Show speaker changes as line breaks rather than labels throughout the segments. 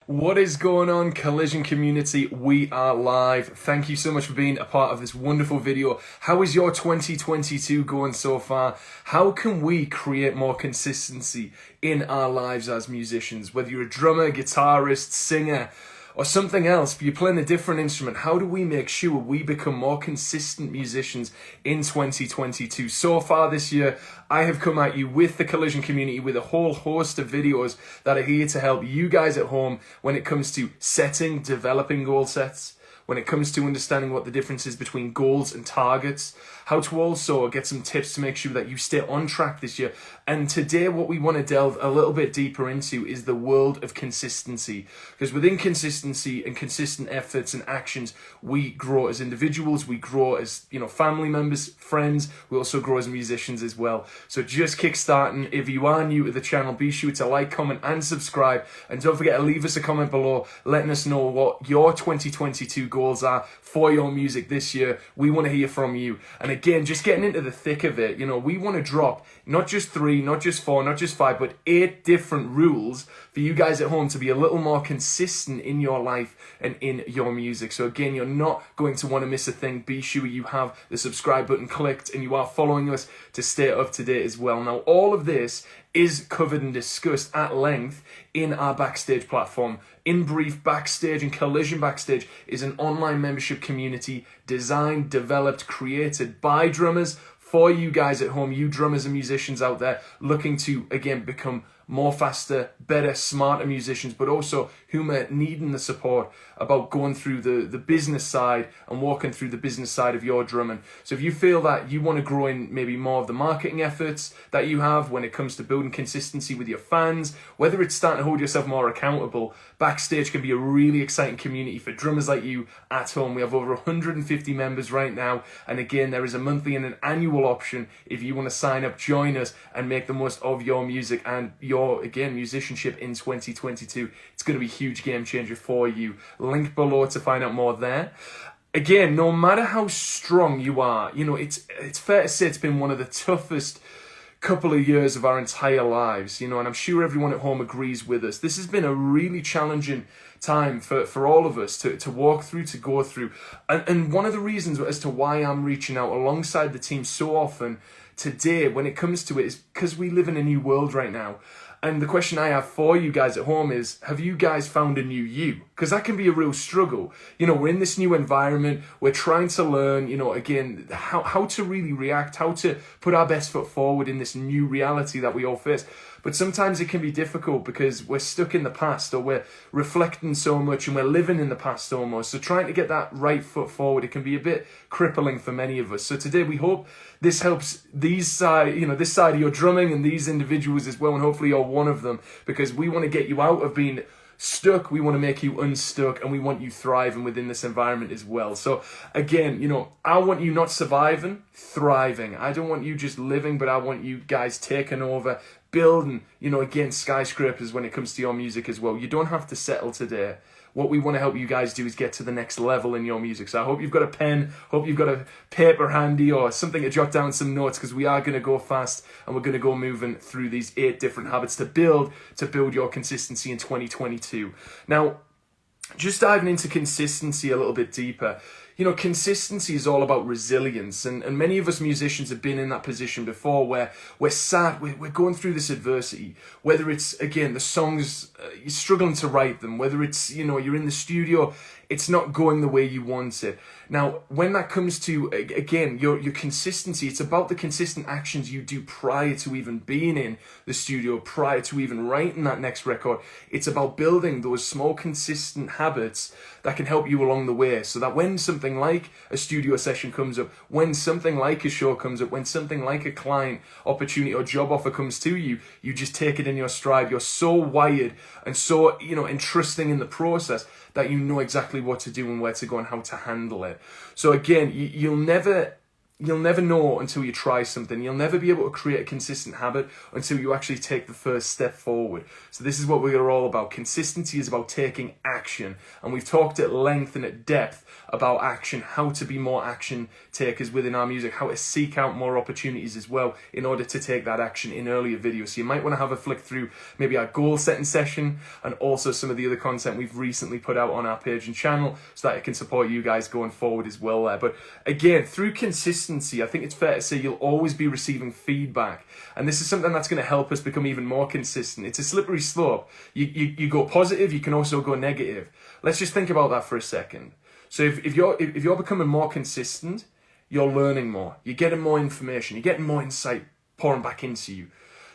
What is going on, Collision community? We are live. Thank you so much for being a part of this wonderful video. How is your 2022 going so far? How can we create more consistency in our lives as musicians? Whether you're a drummer, guitarist, singer, or something else, if you're playing a different instrument, how do we make sure we become more consistent musicians in 2022? So far this year, I have come at you with the Collision community with a whole host of videos that are here to help you guys at home when it comes to setting, developing goal sets, when it comes to understanding what the difference is between goals and targets, how to also get some tips to make sure that you stay on track this year. And today what we want to delve a little bit deeper into is the world of consistency. Because within consistency and consistent efforts and actions, we grow as individuals, we grow as, family members, friends, we also grow as musicians as well. So just kickstarting, if you are new to the channel, be sure to like, comment and subscribe. And don't forget to leave us a comment below letting us know what your 2022 goals are for your music this year. We want to hear from you. And again, just getting into the thick of it, we want to drop not just 3, not just 4, not just 5, but 8 different rules for you guys at home to be a little more consistent in your life and in your music. So again, you're not going to want to miss a thing. Be sure you have the subscribe button clicked and you are following us to stay up to date as well. Now, all of this is covered and discussed at length in our Backstage platform. In brief, Backstage and Collision Backstage is an online membership community designed, developed, created by drummers for you guys at home, you drummers and musicians out there looking to, again, become more faster, better, smarter musicians, but also whom are needing the support about going through the business side and walking through the business side of your drumming. So if you feel that you want to grow in maybe more of the marketing efforts that you have when it comes to building consistency with your fans, whether it's starting to hold yourself more accountable, Backstage can be a really exciting community for drummers like you at home. We have over 150 members right now. And again, there is a monthly and an annual option if you want to sign up, join us and make the most of your music and your, again, musicianship in 2022. It's going to be a huge game changer for you. Link below to find out more there. Again, no matter how strong you are, it's fair to say it's been one of the toughest couple of years of our entire lives, and I'm sure everyone at home agrees with us. This has been a really challenging time for all of us to walk through, to go through. And one of the reasons as to why I'm reaching out alongside the team so often today when it comes to it is because we live in a new world right now. And the question I have for you guys at home is, have you guys found a new you? Because that can be a real struggle. We're in this new environment. We're trying to learn, again, how to really react, how to put our best foot forward in this new reality that we all face. But sometimes it can be difficult because we're stuck in the past or we're reflecting so much and we're living in the past almost. So trying to get that right foot forward, it can be a bit crippling for many of us. So today we hope this helps this side of your drumming and these individuals as well. And hopefully you're one of them, because we want to get you out of being stuck, we want to make you unstuck, and we want you thriving within this environment as well. So again, I want you not surviving, thriving. I don't want you just living, but I want you guys taking over, building, again, skyscrapers when it comes to your music as well. You don't have to settle today. What we want to help you guys do is get to the next level in your music. So I hope you've got a pen, hope you've got a paper handy or something to jot down some notes, because we are going to go fast and we're going to go moving through these 8 different habits to build your consistency in 2022. Now, just diving into consistency a little bit deeper, consistency is all about resilience. And many of us musicians have been in that position before where we're going through this adversity, whether it's, again, the songs, you're struggling to write them, whether it's, you're in the studio, it's not going the way you want it. Now, when that comes to, again, your consistency, it's about the consistent actions you do prior to even being in the studio, prior to even writing that next record. It's about building those small, consistent habits that can help you along the way, so that when something like a studio session comes up, when something like a show comes up, when something like a client opportunity or job offer comes to you, you just take it in your stride. You're so wired and so, entrusting in the process that you know exactly what to do and where to go and how to handle it. So again, you'll never know until you try something. You'll never be able to create a consistent habit until you actually take the first step forward. So this is what we're all about. Consistency is about taking action. action. And we've talked at length and at depth about action, how to be more action takers within our music, how to seek out more opportunities as well in order to take that action in earlier videos. So you might want to have a flick through maybe our goal setting session and also some of the other content we've recently put out on our page and channel so that it can support you guys going forward as well there. But again, through consistency, I think it's fair to say you'll always be receiving feedback. And this is something that's going to help us become even more consistent. It's a slippery slope. You go positive, you can also go negative. Let's just think about that for a second. So if you're becoming more consistent, you're learning more. You're getting more information. You're getting more insight pouring back into you.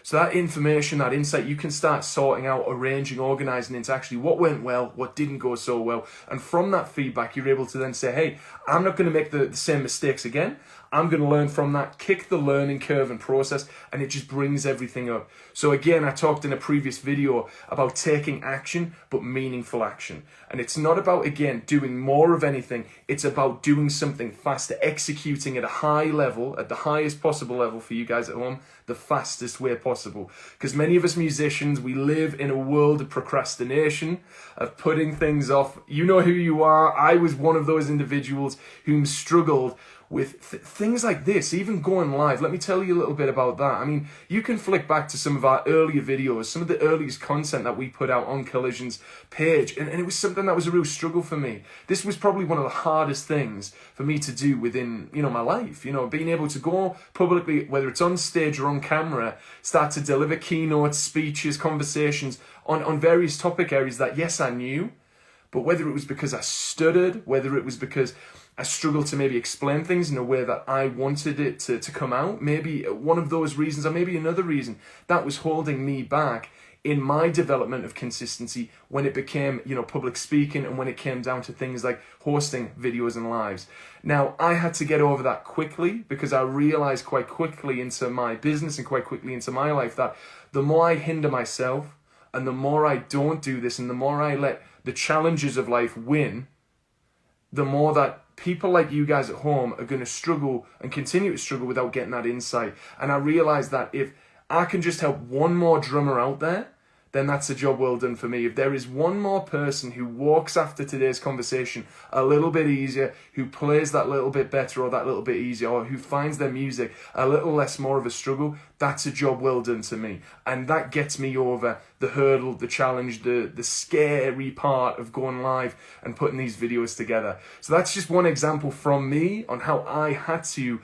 So that information, that insight, you can start sorting out, arranging, organising into actually what went well, what didn't go so well. And from that feedback, you're able to then say, hey, I'm not going to make the same mistakes again. I'm going to learn from that, kick the learning curve and process, and it just brings everything up. So again, I talked in a previous video about taking action, but meaningful action. And it's not about, again, doing more of anything. It's about doing something faster, executing at a high level, at the highest possible level for you guys at home, the fastest way possible. Because many of us musicians, we live in a world of procrastination, of putting things off. You know who you are. I was one of those individuals who struggled with things like this, even going live. Let me tell you a little bit about that. I mean, you can flick back to some of our earlier videos, some of the earliest content that we put out on Collision's page, and it was something that was a real struggle for me. This was probably one of the hardest things for me to do within, my life. Being able to go publicly, whether it's on stage or on camera, start to deliver keynotes, speeches, conversations on various topic areas that, yes, I knew, but whether it was because I stuttered, whether it was because I struggled to maybe explain things in a way that I wanted it to come out, maybe one of those reasons, or maybe another reason, that was holding me back in my development of consistency when it became, public speaking, and when it came down to things like hosting videos and lives. Now, I had to get over that quickly because I realized quite quickly into my business and quite quickly into my life that the more I hinder myself and the more I don't do this and the more I let the challenges of life win, the more that people like you guys at home are going to struggle and continue to struggle without getting that insight. And I realized that if I can just help one more drummer out there, then that's a job well done for me. If there is one more person who walks after today's conversation a little bit easier, who plays that little bit better or that little bit easier, or who finds their music a little less more of a struggle, that's a job well done to me. And that gets me over the hurdle, the challenge, the scary part of going live and putting these videos together. So that's just one example from me on how I had to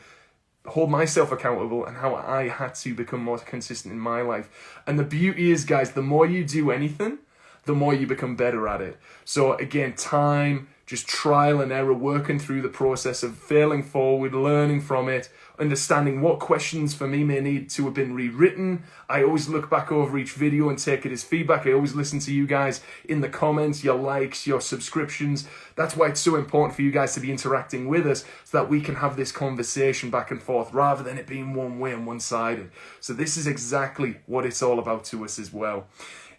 hold myself accountable and how I had to become more consistent in my life. And the beauty is, guys, the more you do anything, the more you become better at it. So again, time, just trial and error, working through the process of failing forward, learning from it, understanding what questions for me may need to have been rewritten. I always look back over each video and take it as feedback. I always listen to you guys in the comments, your likes, your subscriptions. That's why it's so important for you guys to be interacting with us so that we can have this conversation back and forth rather than it being one way and one-sided. So this is exactly what it's all about to us as well.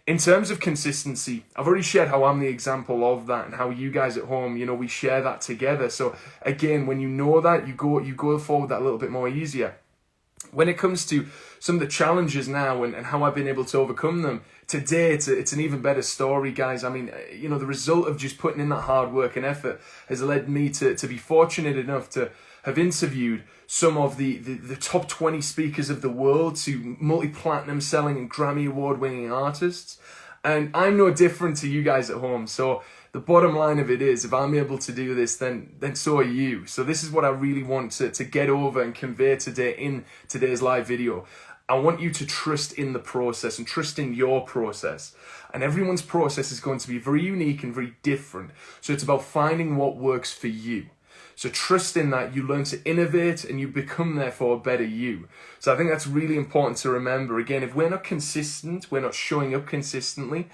In terms of consistency, I've already shared how I'm the example of that and how you guys at home, we share that together. So again, when you know that, you go forward that a little bit more easier. When it comes to some of the challenges now and how I've been able to overcome them, today it's an even better story, guys. I mean, the result of just putting in that hard work and effort has led me to be fortunate enough to have interviewed some of the top 20 speakers of the world, to multi-platinum selling and Grammy award winning artists. And I'm no different to you guys at home. So the bottom line of it is, if I'm able to do this, then so are you. So this is what I really want to get over and convey today in today's live video. I want you to trust in the process and trust in your process. And everyone's process is going to be very unique and very different. So it's about finding what works for you. So trust in that, you learn to innovate and you become therefore a better you. So I think that's really important to remember. Again, if we're not consistent, we're not showing up consistently,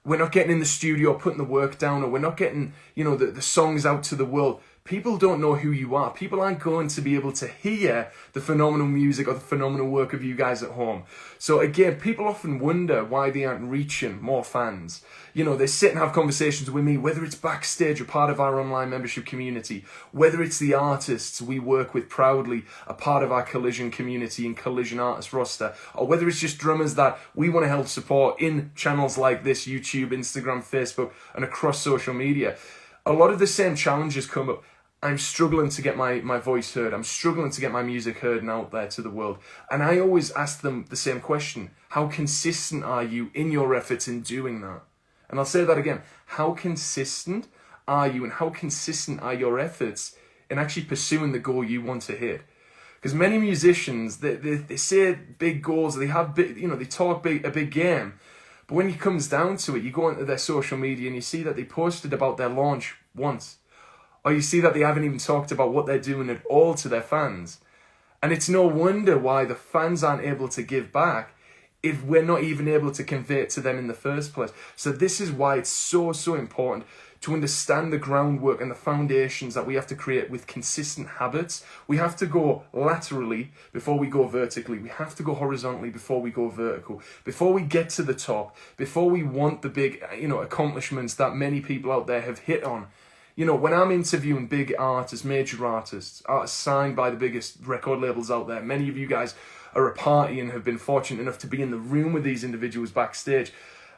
we're not getting in the studio, putting the work down, or we're not getting, the songs out to the world, people don't know who you are. People aren't going to be able to hear the phenomenal music or the phenomenal work of you guys at home. So again, people often wonder why they aren't reaching more fans. You know, they sit and have conversations with me, whether it's backstage or part of our online membership community, whether it's the artists we work with proudly, a part of our Collision community and Collision artist roster, or whether it's just drummers that we want to help support in channels like this, YouTube, Instagram, Facebook, and across social media. A lot of the same challenges come up. I'm struggling to get my voice heard. I'm struggling to get my music heard and out there to the world. And I always ask them the same question. How consistent are you in your efforts in doing that? And I'll say that again. How consistent are you and how consistent are your efforts in actually pursuing the goal you want to hit? Because many musicians, they say big goals, they have big, they talk a big game. But when it comes down to it, you go into their social media and you see that they posted about their launch once. Or you see that they haven't even talked about what they're doing at all to their fans. And it's no wonder why the fans aren't able to give back if we're not even able to convey it to them in the first place. So this is why it's so important to understand the groundwork and the foundations that we have to create with consistent habits. We have to go laterally before we go vertically. We have to go horizontally before we go vertical. Before we get to the top, before we want the big, accomplishments that many people out there have hit on. When I'm interviewing big artists, major artists signed by the biggest record labels out there, many of you guys are a party and have been fortunate enough to be in the room with these individuals backstage.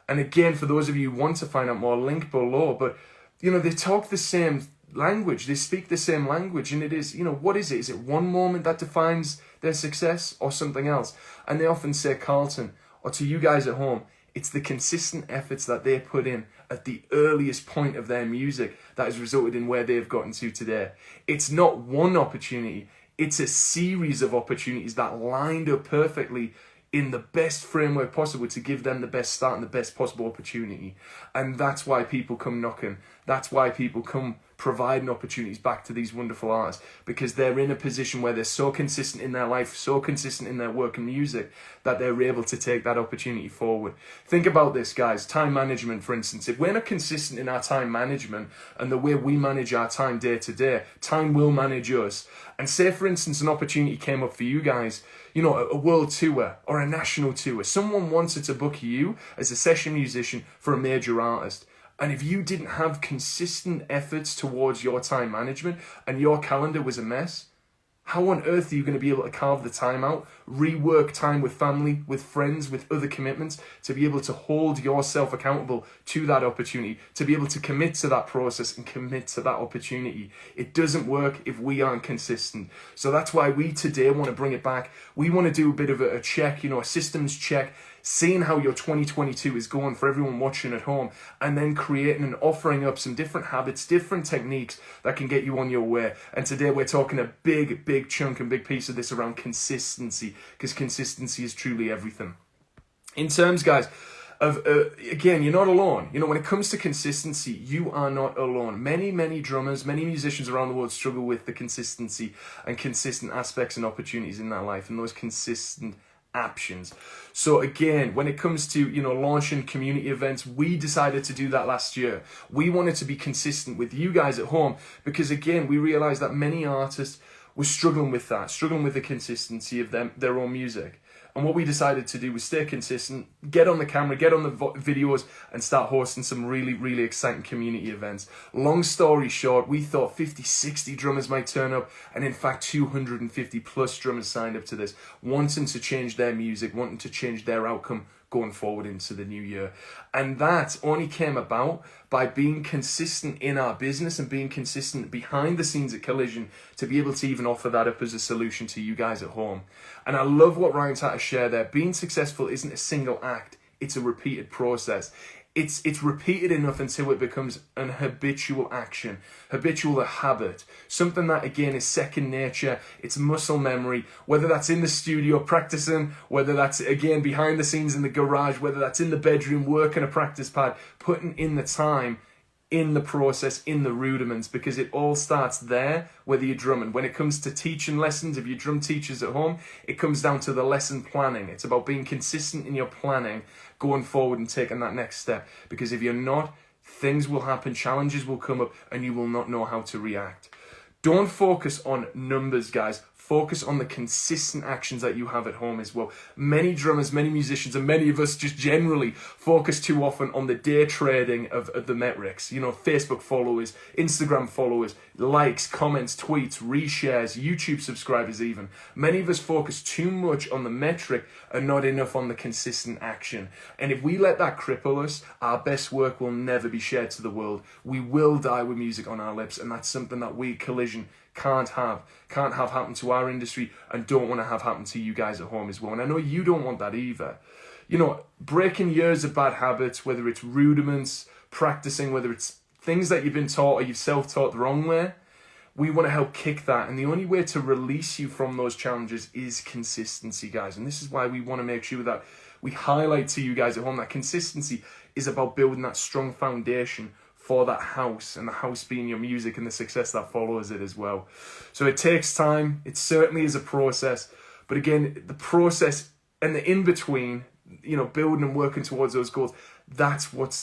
And again, for those of you who want to find out more, link below. But, they talk the same language. They speak the same language. And it is, what is it? Is it one moment that defines their success or something else? And they often say, Carlton, or to you guys at home, it's the consistent efforts that they put in at the earliest point of their music that has resulted in where they've gotten to today. It's not one opportunity. It's a series of opportunities that lined up perfectly in the best framework possible to give them the best start and the best possible opportunity. And that's why people come knocking. That's why people come providing opportunities back to these wonderful artists, because they're in a position where they're so consistent in their life, so consistent in their work and music, that they're able to take that opportunity forward. Think about this, guys. Time management, for instance. If we're not consistent in our time management and the way we manage our time day to day, time will manage us. And say, for instance, an opportunity came up for you guys, a world tour or a national tour. Someone wanted to book you as a session musician for a major artist. And if you didn't have consistent efforts towards your time management and your calendar was a mess, how on earth are you going to be able to carve the time out, rework time with family, with friends, with other commitments, to be able to hold yourself accountable to that opportunity, to be able to commit to that process and commit to that opportunity? It doesn't work if we aren't consistent. So that's why we today want to bring it back. We want to do a bit of a check, a systems check, seeing how your 2022 is going for everyone watching at home, and then creating and offering up some different habits, different techniques that can get you on your way. And today we're talking a big chunk and big piece of this around consistency, because consistency is truly everything. In terms, guys, of, again, you're not alone. When it comes to consistency, you are not alone. Many drummers, many musicians around the world struggle with the consistency and consistent aspects and opportunities in their life, and those consistent actions. So again, when it comes to launching community events, we decided to do that last year. We wanted to be consistent with you guys at home, because again, we realized that many artists were struggling with the consistency of their own music. And what we decided to do was stay consistent, get on the camera, get on the videos, and start hosting some really exciting community events. Long story short, we thought 50, 60 drummers might turn up, and in fact 250 plus drummers signed up to this, wanting to change their music, wanting to change their outcome going forward into the new year. And that only came about by being consistent in our business and being consistent behind the scenes at Collision to be able to even offer that up as a solution to you guys at home. And I love what Ryan's had to share there. Being successful isn't a single act, it's a repeated process. It's repeated enough until it becomes an habitual action, habitual habit, something that again is second nature. It's muscle memory, whether that's in the studio practicing, whether that's again behind the scenes in the garage, whether that's in the bedroom working a practice pad, putting in the time, in the process, in the rudiments, because it all starts there, whether you're drumming. When it comes to teaching lessons, if you're drum teachers at home, it comes down to the lesson planning. It's about being consistent in your planning, going forward and taking that next step. Because if you're not, things will happen, challenges will come up, and you will not know how to react. Don't focus on numbers, guys. Focus on the consistent actions that you have at home as well. Many drummers, many musicians, and many of us just generally focus too often on the day trading of the metrics. You know, Facebook followers, Instagram followers, likes, comments, tweets, reshares, YouTube subscribers even. Many of us focus too much on the metric and not enough on the consistent action. And if we let that cripple us, our best work will never be shared to the world. We will die with music on our lips, and that's something that we, Collision, can't have happen to our industry, and don't want to have happen to you guys at home as well. And I know you don't want that either. You know, breaking years of bad habits, whether it's rudiments, practicing, whether it's things that you've been taught or you've self-taught the wrong way, we want to help kick that. And the only way to release you from those challenges is consistency, guys. And this is why we want to make sure that we highlight to you guys at home that consistency is about building that strong foundation for that house, and the house being your music and the success that follows it as well. So it takes time. It certainly is a process. But again, the process and the in-between, you know, building and working towards those goals, that's what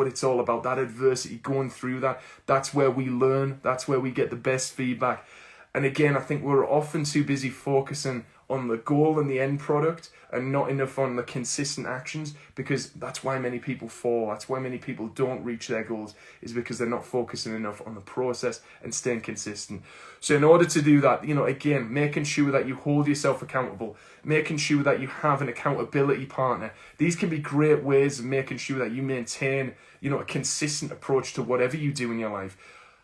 it's all about. That adversity, going through that, that's where we learn. That's where we get the best feedback. And again, I think we're often too busy focusing on the goal and the end product and not enough on the consistent actions, because that's why many people fall. That's why many people don't reach their goals, is because they're not focusing enough on the process and staying consistent. So in order to do that, you know, again, making sure that you hold yourself accountable, making sure that you have an accountability partner. These can be great ways of making sure that you maintain, you know, a consistent approach to whatever you do in your life.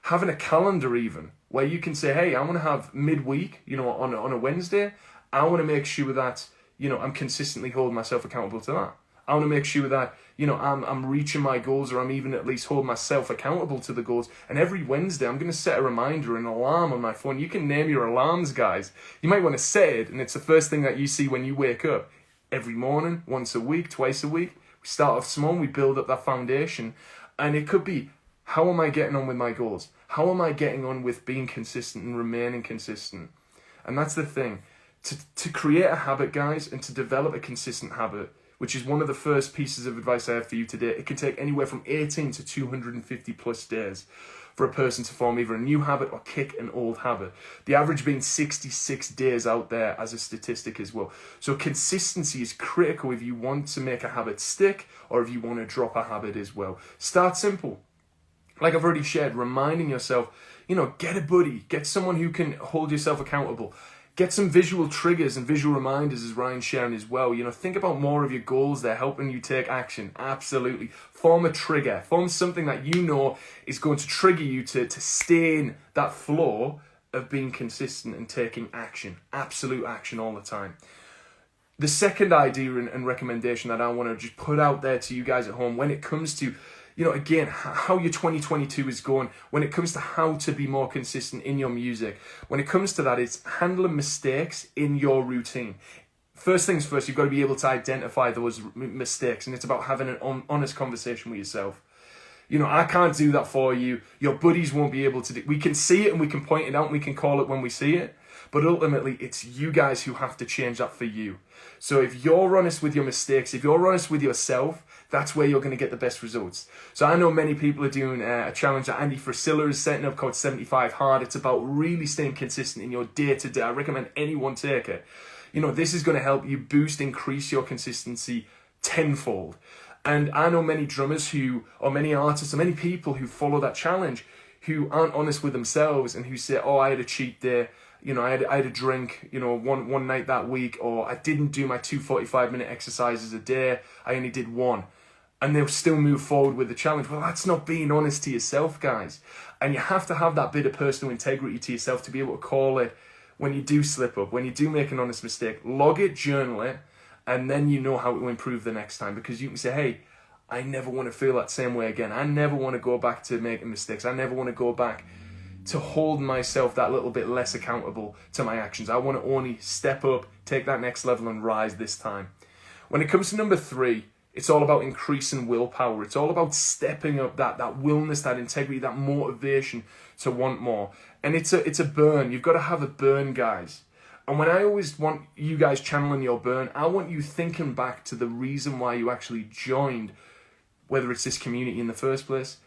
Having a calendar even, where you can say, hey, I want to have midweek, you know, on a Wednesday, I want to make sure that, you know, I'm consistently holding myself accountable to that. I want to make sure that, you know, I'm reaching my goals, or I'm even at least holding myself accountable to the goals. And every Wednesday, I'm going to set a reminder, an alarm on my phone. You can name your alarms, guys. You might want to set it, and it's the first thing that you see when you wake up. Every morning, once a week, twice a week. We start off small, we build up that foundation. And it could be, how am I getting on with my goals? How am I getting on with being consistent and remaining consistent? And that's the thing. To create a habit, guys, and to develop a consistent habit, which is one of the first pieces of advice I have for you today, it can take anywhere from 18 to 250 plus days for a person to form either a new habit or kick an old habit. The average being 66 days out there as a statistic as well. So consistency is critical if you want to make a habit stick, or if you want to drop a habit as well. Start simple. Like I've already shared, reminding yourself, you know, get a buddy, get someone who can hold yourself accountable. Get some visual triggers and visual reminders, as Ryan's sharing as well. You know, think about more of your goals there, helping you take action. Absolutely. Form a trigger. Form something that you know is going to trigger you to stay in that flow of being consistent and taking action. Absolute action all the time. The second idea and recommendation that I want to just put out there to you guys at home when it comes to, you know, again, how your 2022 is going, when it comes to how to be more consistent in your music, when it comes to that, it's handling mistakes in your routine. First things first, you've got to be able to identify those mistakes, and it's about having an honest conversation with yourself. You know, I can't do that for you. Your buddies won't be able to do. We can see it and we can point it out and we can call it when we see it. But ultimately, it's you guys who have to change that for you. So if you're honest with your mistakes, if you're honest with yourself, that's where you're going to get the best results. So I know many people are doing a challenge that Andy Frisilla is setting up called 75 Hard. It's about really staying consistent in your day-to-day. I recommend anyone take it. You know, this is going to help you increase your consistency tenfold. And I know many drummers or many artists, or many people who follow that challenge who aren't honest with themselves and who say, oh, I had a cheat day. You know, I had a drink, you know, one night that week, or I didn't do my 2 45-minute exercises a day. I only did one. And they'll still move forward with the challenge. Well, that's not being honest to yourself, guys. And you have to have that bit of personal integrity to yourself to be able to call it when you do slip up, when you do make an honest mistake. Log it, journal it, and then you know how to improve the next time. Because you can say, hey, I never want to feel that same way again. I never want to go back to making mistakes. I never want to go back to hold myself that little bit less accountable to my actions. I want to only step up, take that next level and rise this time. When it comes to number 3, it's all about increasing willpower. It's all about stepping up that willness, that integrity, that motivation to want more. And it's a burn. You've got to have a burn, guys. And when I always want you guys channeling your burn, I want you thinking back to the reason why you actually joined, whether it's this community in the first place,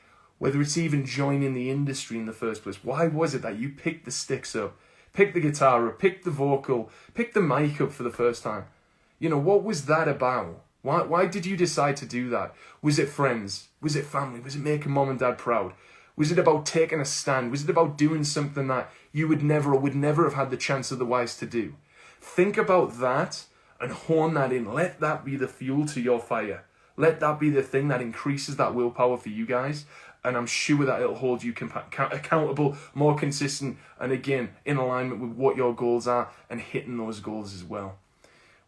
whether it's even joining the industry in the first place. Why was it that you picked the sticks up, picked the guitar up, picked the vocal, picked the mic up for the first time? You know, what was that about? Why did you decide to do that? Was it friends? Was it family? Was it making mom and dad proud? Was it about taking a stand? Was it about doing something that you would never or would never have had the chance otherwise to do? Think about that and hone that in. Let that be the fuel to your fire. Let that be the thing that increases that willpower for you guys. And I'm sure that it'll hold you accountable, more consistent, and again, in alignment with what your goals are and hitting those goals as well.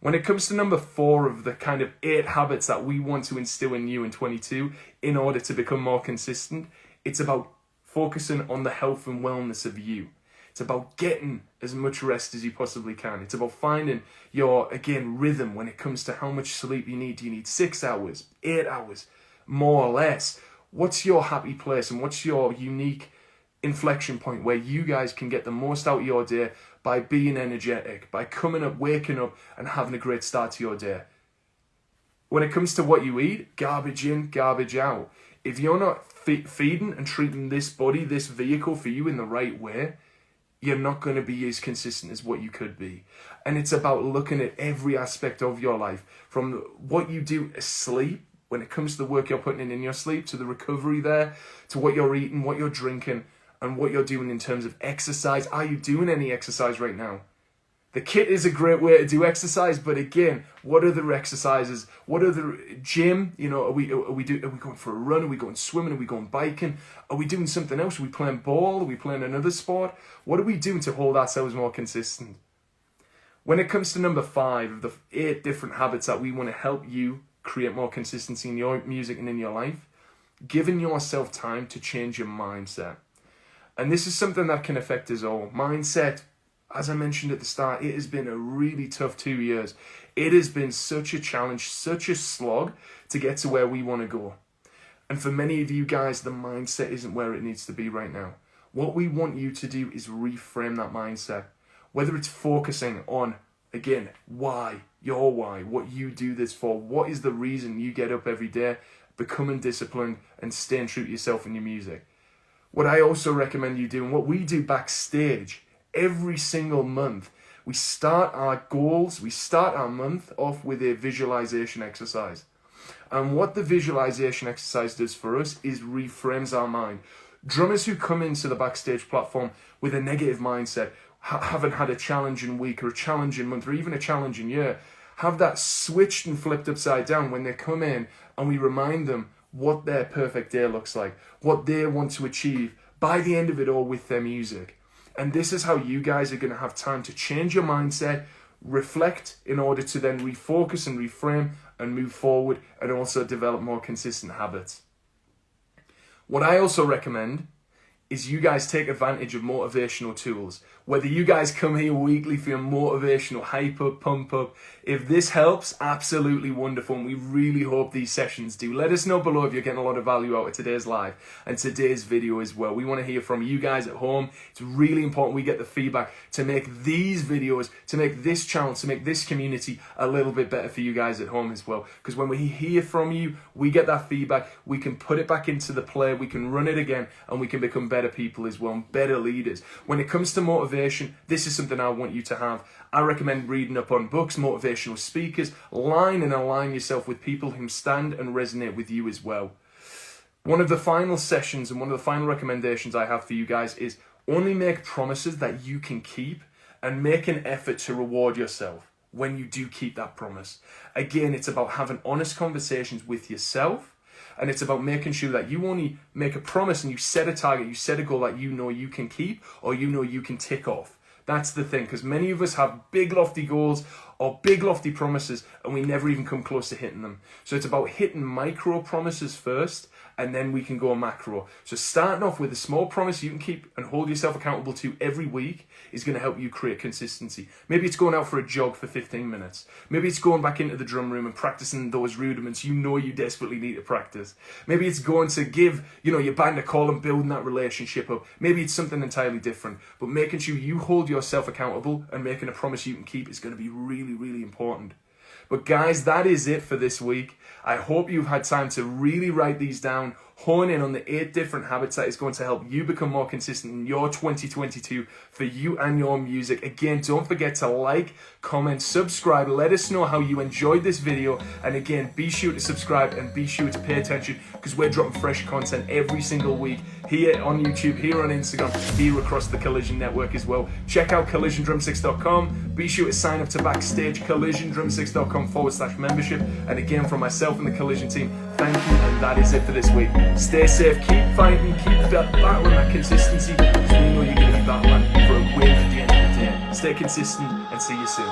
When it comes to number 4 of the kind of 8 habits that we want to instill in you in 22 in order to become more consistent, it's about focusing on the health and wellness of you. It's about getting as much rest as you possibly can. It's about finding your, again, rhythm when it comes to how much sleep you need. Do you need 6 hours, 8 hours, more or less? What's your happy place and what's your unique inflection point where you guys can get the most out of your day by being energetic, by coming up, waking up and having a great start to your day? When it comes to what you eat, garbage in, garbage out. If you're not feeding and treating this body, this vehicle for you in the right way, you're not going to be as consistent as what you could be. And it's about looking at every aspect of your life, from what you do asleep, when it comes to the work you're putting in your sleep, to the recovery there, to what you're eating, what you're drinking, and what you're doing in terms of exercise. Are you doing any exercise right now? The kit is a great way to do exercise, but again, what other exercises? What other gym? You know, are we going for a run? Are we going swimming? Are we going biking? Are we doing something else? Are we playing ball? Are we playing another sport? What are we doing to hold ourselves more consistent? When it comes to number 5 of the 8 different habits that we want to help you create more consistency in your music and in your life, giving yourself time to change your mindset. And this is something that can affect us all. Mindset, as I mentioned at the start, it has been a really tough 2 years. It has been such a challenge, such a slog to get to where we want to go. And for many of you guys, the mindset isn't where it needs to be right now. What we want you to do is reframe that mindset. Whether it's focusing on, again, why, your why, what you do this for, what is the reason you get up every day, becoming disciplined and staying true to yourself in your music. What I also recommend you do, and what we do backstage every single month, we start our goals, we start our month off with a visualization exercise. And what the visualization exercise does for us is reframes our mind. Drummers who come into the backstage platform with a negative mindset, haven't had a challenging week or a challenging month or even a challenging year, have that switched and flipped upside down when they come in and we remind them what their perfect day looks like, what they want to achieve by the end of it all with their music. And this is how you guys are going to have time to change your mindset, reflect in order to then refocus and reframe and move forward and also develop more consistent habits. What I also recommend is you guys take advantage of motivational tools. Whether you guys come here weekly for your motivational hype up, pump up, if this helps, absolutely wonderful. And we really hope these sessions do. Let us know below if you're getting a lot of value out of today's live and today's video as well. We want to hear from you guys at home. It's really important we get the feedback to make these videos, to make this channel, to make this community a little bit better for you guys at home as well. Because when we hear from you, we get that feedback, we can put it back into the play, we can run it again, and we can become better people as well, and better leaders. When it comes to motivation, this is something I want you to have. I recommend reading up on books, motivational speakers, line and align yourself with people who stand and resonate with you as well. One of the final sessions and one of the final recommendations I have for you guys is only make promises that you can keep and make an effort to reward yourself when you do keep that promise. Again, it's about having honest conversations with yourself. And it's about making sure that you only make a promise and you set a target, you set a goal that you know you can keep or you know you can tick off. That's the thing, because many of us have big lofty goals or big lofty promises and we never even come close to hitting them. So it's about hitting micro promises first and then we can go macro. So starting off with a small promise you can keep and hold yourself accountable to every week is going to help you create consistency. Maybe it's going out for a jog for 15 minutes. Maybe it's going back into the drum room and practicing those rudiments you know you desperately need to practice. Maybe it's going to give, your band a call and building that relationship up. Maybe it's something entirely different. But making sure you hold yourself accountable and making a promise you can keep is going to be really, really important. But guys, that is it for this week. I hope you've had time to really write these down, hone in on the 8 different habits that is going to help you become more consistent in your 2022 for you and your music. Again, don't forget to like, comment, subscribe. Let us know how you enjoyed this video. And again, be sure to subscribe and be sure to pay attention because we're dropping fresh content every single week here on YouTube, here on Instagram, here across the Collision Network as well. Check out collisiondrumsticks.com. Be sure to sign up to Backstage, collisiondrumsticks.com/membership. And again, from myself and the Collision team, thank you, and that is it for this week. Stay safe, keep fighting, keep battling that consistency, because we know you're going to be battling for a win at the end of the day. Stay consistent, and see you soon.